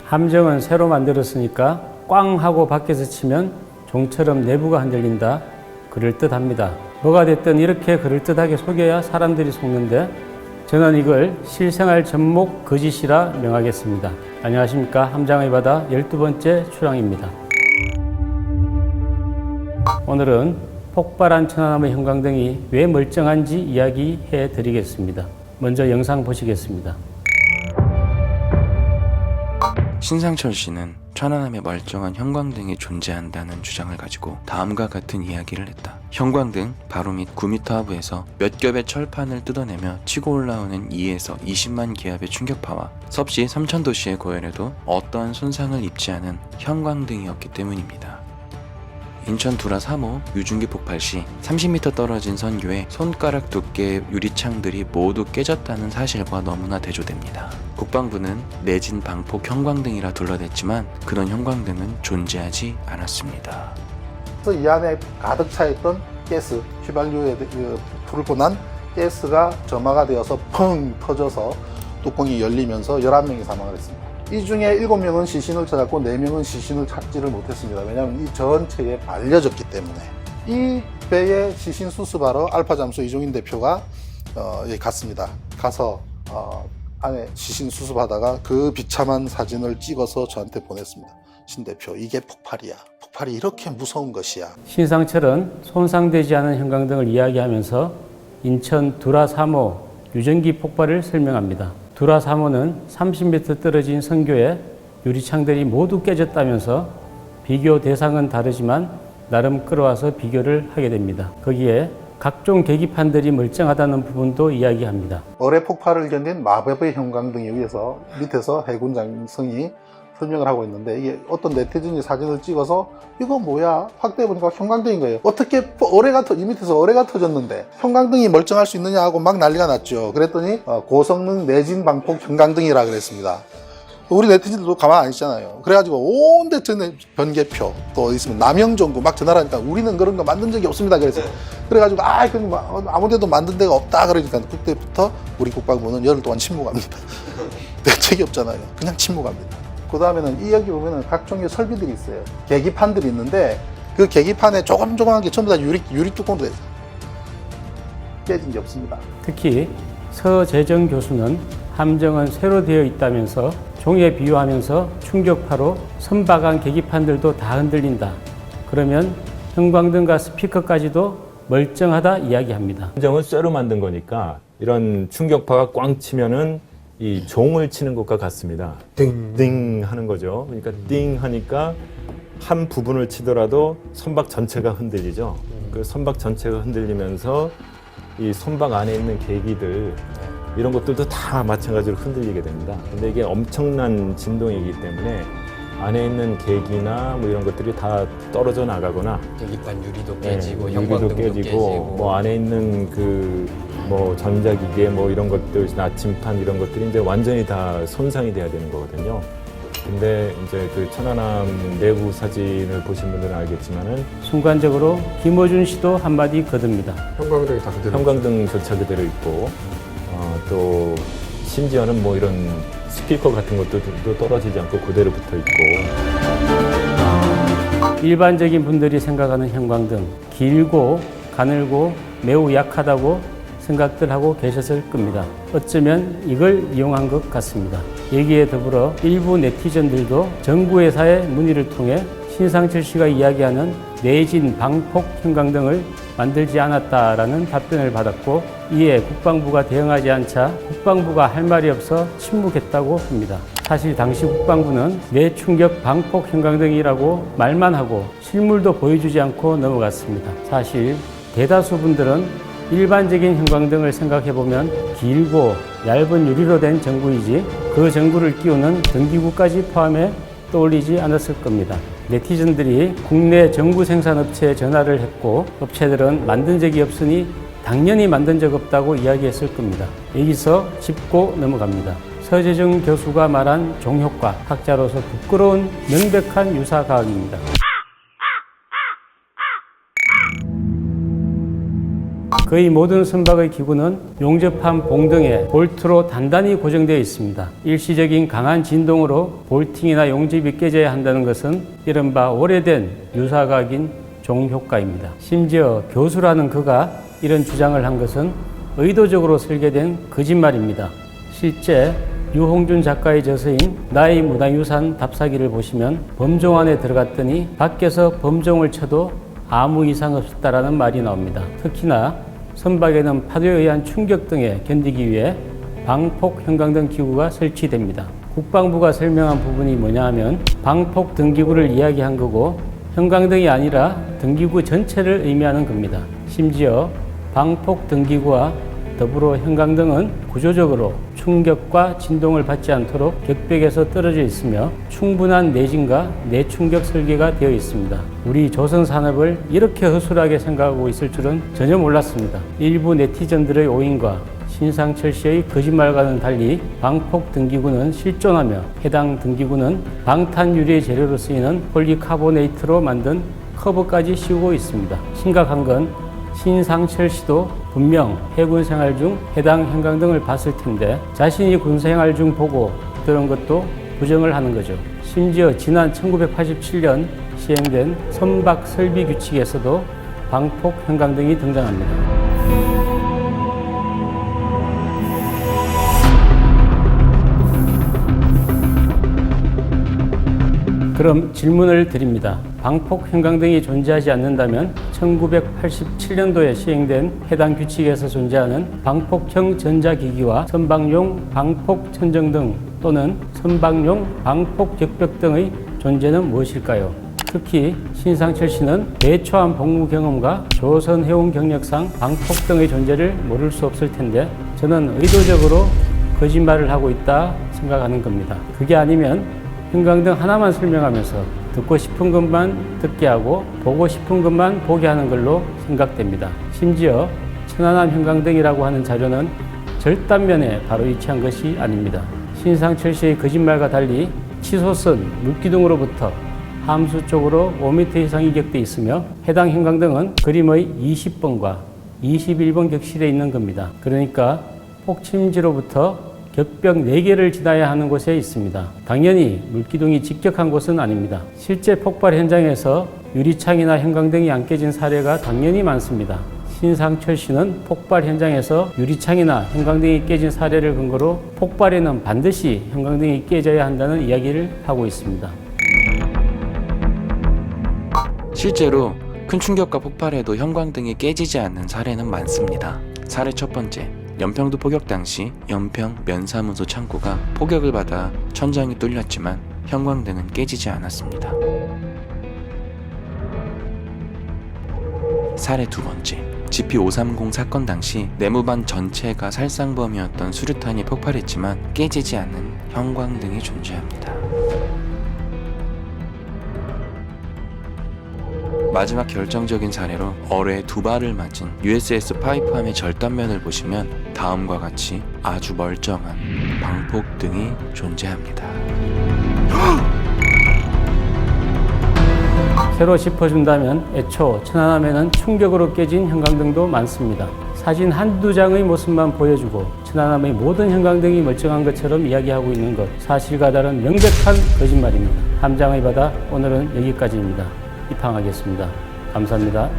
함정은 새로 만들었으니까 꽝 하고 밖에서 치면 종처럼 내부가 흔들린다. 그럴듯합니다. 뭐가 됐든 이렇게 그럴듯하게 속여야 사람들이 속는데 저는 이걸 실생활 접목 거짓이라 명하겠습니다. 안녕하십니까. 함장의 바다 12번째 출항입니다. 오늘은 폭발한 천안함의 형광등이 왜 멀쩡한지 이야기해 드리겠습니다. 먼저 영상 보시겠습니다. 신상철 씨는 천안함에 멀쩡한 형광등이 존재한다는 주장을 가지고 다음과 같은 이야기를 했다. 형광등 바로 밑 9m 하부에서 몇 겹의 철판을 뜯어내며 치고 올라오는 2에서 20만 기압의 충격파와 섭씨 3000도씨의 고열에도 어떠한 손상을 입지 않은 형광등이었기 때문입니다. 인천 두라 3호 유증기 폭발 시 30m 떨어진 선교에 손가락 두께의 유리창들이 모두 깨졌다는 사실과 너무나 대조됩니다. 국방부는 내진 방폭 형광등이라 둘러댔지만 그런 형광등은 존재하지 않았습니다. 이 안에 가득 차 있던 가스, 휘발유에 불고 난 가스가 점화가 되어서 펑 터져서 뚜껑이 열리면서 11명이 사망을 했습니다. 이 중에 7명은 시신을 찾았고 4명은 시신을 찾지를 못했습니다. 왜냐하면 이 전체에 말려졌기 때문에. 이 배의 시신 수습하러 알파잠수 이종인 대표가 갔습니다. 가서 안에 시신 수습하다가 그 비참한 사진을 찍어서 저한테 보냈습니다. 신 대표, 이게 폭발이야. 폭발이 이렇게 무서운 것이야. 신상철은 손상되지 않은 형광등을 이야기하면서 인천 두라 3호 유증기 폭발을 설명합니다. 두라 3호는 30m 떨어진 선교에 유리창들이 모두 깨졌다면서 비교 대상은 다르지만 나름 끌어와서 비교를 하게 됩니다. 거기에 각종 계기판들이 멀쩡하다는 부분도 이야기합니다. 어뢰 폭발을 견딘 마법의 형광등에 의해서 밑에서 해군 장성이 설명을 하고 있는데 이게 어떤 네티즌이 사진을 찍어서 이거 뭐야? 확대해보니까 형광등인 거예요. 어떻게 이 밑에서 어뢰가 터졌는데 형광등이 멀쩡할 수 있느냐 하고 막 난리가 났죠. 그랬더니 고성능 내진 방폭 형광등이라 그랬습니다. 우리 네티즌들도 가만 안 있잖아요. 그래가지고 온 데트는 변개표 또 있으면 남영정구 막 전화를 하니까 우리는 그런 거 만든 적이 없습니다. 그래가지고 아무 데도 만든 데가 없다 그러니까 그때부터 우리 국방부는 열흘 동안 침묵합니다. 대책이 없잖아요. 그냥 침묵합니다. 그 다음에는 이 여기 보면은 각종의 설비들이 있어요. 계기판들이 있는데 그 계기판에 조그만 게 전부 다 유리 뚜껑도 있어요. 깨진 게 없습니다. 특히 서재정 교수는 함정은 새로 되어 있다면서 종에 비유하면서 충격파로 선박한 계기판들도 다 흔들린다. 그러면 형광등과 스피커까지도 멀쩡하다 이야기합니다. 함정은 쇠로 만든 거니까 이런 충격파가 꽝 치면은 이 종을 치는 것과 같습니다. 띵띵 하는 거죠. 그러니까 띵 하니까 한 부분을 치더라도 선박 전체가 흔들리죠. 그 선박 전체가 흔들리면서 이 선박 안에 있는 계기들 이런 것들도 다 마찬가지로 흔들리게 됩니다. 근데 이게 엄청난 진동이기 때문에 안에 있는 계기나 뭐 이런 것들이 다 떨어져 나가거나 계기판 유리도 깨지고 유리도 형광등도 깨지고 뭐 안에 있는 그 뭐 전자기계 뭐 이런 것들 나침판 이런 것들이 이제 완전히 다 손상이 돼야 되는 거거든요. 근데 이제 그 천안함 내부 사진을 보신 분들은 알겠지만은 순간적으로 김어준 씨도 한마디 거듭니다. 형광등이 다 그대로 형광등조차 그대로 있고 또 심지어는 뭐 이런 스피커 같은 것도 떨어지지 않고 그대로 붙어 있고. 일반적인 분들이 생각하는 형광등, 길고 가늘고 매우 약하다고 생각들 하고 계셨을 겁니다. 어쩌면 이걸 이용한 것 같습니다. 여기에 더불어 일부 네티즌들도 정부회사의 문의를 통해 신상철 씨가 이야기하는 내진 방폭 형광등을 만들지 않았다라는 답변을 받았고 이에 국방부가 대응하지 않자 국방부가 할 말이 없어 침묵했다고 합니다. 사실 당시 국방부는 내충격 방폭 형광등이라고 말만 하고 실물도 보여주지 않고 넘어갔습니다. 사실 대다수 분들은 일반적인 형광등을 생각해보면 길고 얇은 유리로 된 전구이지 그 전구를 끼우는 전기구까지 포함해 떠올리지 않았을 겁니다. 네티즌들이 국내 전구 생산업체에 전화를 했고 업체들은 만든 적이 없으니 당연히 만든 적 없다고 이야기했을 겁니다. 여기서 짚고 넘어갑니다. 서재정 교수가 말한 종효과, 학자로서 부끄러운 명백한 유사과학입니다. 거의 모든 선박의 기구는 용접한 봉등에 볼트로 단단히 고정되어 있습니다. 일시적인 강한 진동으로 볼팅이나 용접이 깨져야 한다는 것은 이른바 오래된 유사각인 종효과입니다. 심지어 교수라는 그가 이런 주장을 한 것은 의도적으로 설계된 거짓말입니다. 실제 유홍준 작가의 저서인 나의 문화유산 답사기를 보시면 범종 안에 들어갔더니 밖에서 범종을 쳐도 아무 이상 없었다라는 말이 나옵니다. 특히나 선박에는 파도에 의한 충격 등에 견디기 위해 방폭 형광등 기구가 설치됩니다. 국방부가 설명한 부분이 뭐냐 하면 방폭 등기구를 이야기한 거고 형광등이 아니라 등기구 전체를 의미하는 겁니다. 심지어 방폭 등기구와 더불어 형광등은 구조적으로 충격과 진동을 받지 않도록 격벽에서 떨어져 있으며 충분한 내진과 내충격 설계가 되어 있습니다. 우리 조선 산업을 이렇게 허술하게 생각하고 있을 줄은 전혀 몰랐습니다. 일부 네티즌들의 오인과 신상철 씨의 거짓말과는 달리 방폭 등기구는 실존하며 해당 등기구는 방탄유리의 재료로 쓰이는 폴리카보네이트로 만든 커버까지 씌우고 있습니다. 심각한 건 신상철 씨도 분명 해군 생활 중 해당 형광등을 봤을 텐데 자신이 군 생활 중 보고 들은 것도 부정을 하는 거죠. 심지어 지난 1987년 시행된 선박 설비 규칙에서도 방폭 형광등이 등장합니다. 그럼 질문을 드립니다. 방폭 형광등이 존재하지 않는다면 1987년도에 시행된 해당 규칙에서 존재하는 방폭형 전자기기와 선박용 방폭 천정등 또는 선박용 방폭 격벽 등의 존재는 무엇일까요? 특히 신상철 씨는 대초함 복무 경험과 조선 해운 경력상 방폭 등의 존재를 모를 수 없을 텐데 저는 의도적으로 거짓말을 하고 있다 생각하는 겁니다. 그게 아니면 형광등 하나만 설명하면서 듣고 싶은 것만 듣게 하고 보고 싶은 것만 보게 하는 걸로 생각됩니다. 심지어 천안함 형광등이라고 하는 자료는 절단면에 바로 위치한 것이 아닙니다. 신상철 씨의 거짓말과 달리 치솟은 물기둥으로부터 함수 쪽으로 5m 이상 이격돼 있으며 해당 형광등은 그림의 20번과 21번 격실에 있는 겁니다. 그러니까 폭침지로부터 격벽 4개를 지나야 하는 곳에 있습니다. 당연히 물기둥이 직격한 곳은 아닙니다. 실제 폭발 현장에서 유리창이나 형광등이 안 깨진 사례가 당연히 많습니다. 신상철 씨는 폭발 현장에서 유리창이나 형광등이 깨진 사례를 근거로 폭발에는 반드시 형광등이 깨져야 한다는 이야기를 하고 있습니다. 실제로 큰 충격과 폭발에도 형광등이 깨지지 않는 사례는 많습니다. 사례 첫 번째, 연평도 포격 당시 연평 면사무소 창고가 포격을 받아 천장이 뚫렸지만 형광등은 깨지지 않았습니다. 사례 두 번째, GP530 사건 당시 내무반 전체가 살상범이었던 수류탄이 폭발했지만 깨지지 않는 형광등이 존재합니다. 마지막 결정적인 사례로 어뢰에 2발을 맞은 USS 파이프함의 절단면을 보시면 다음과 같이 아주 멀쩡한 방폭등이 존재합니다. 새로 짚어준다면 애초 천안함에는 충격으로 깨진 형광등도 많습니다. 사진 한두 장의 모습만 보여주고 천안함의 모든 형광등이 멀쩡한 것처럼 이야기하고 있는 것, 사실과 다른 명백한 거짓말입니다. 함장의 바다 오늘은 여기까지입니다. 입항하겠습니다. 감사합니다.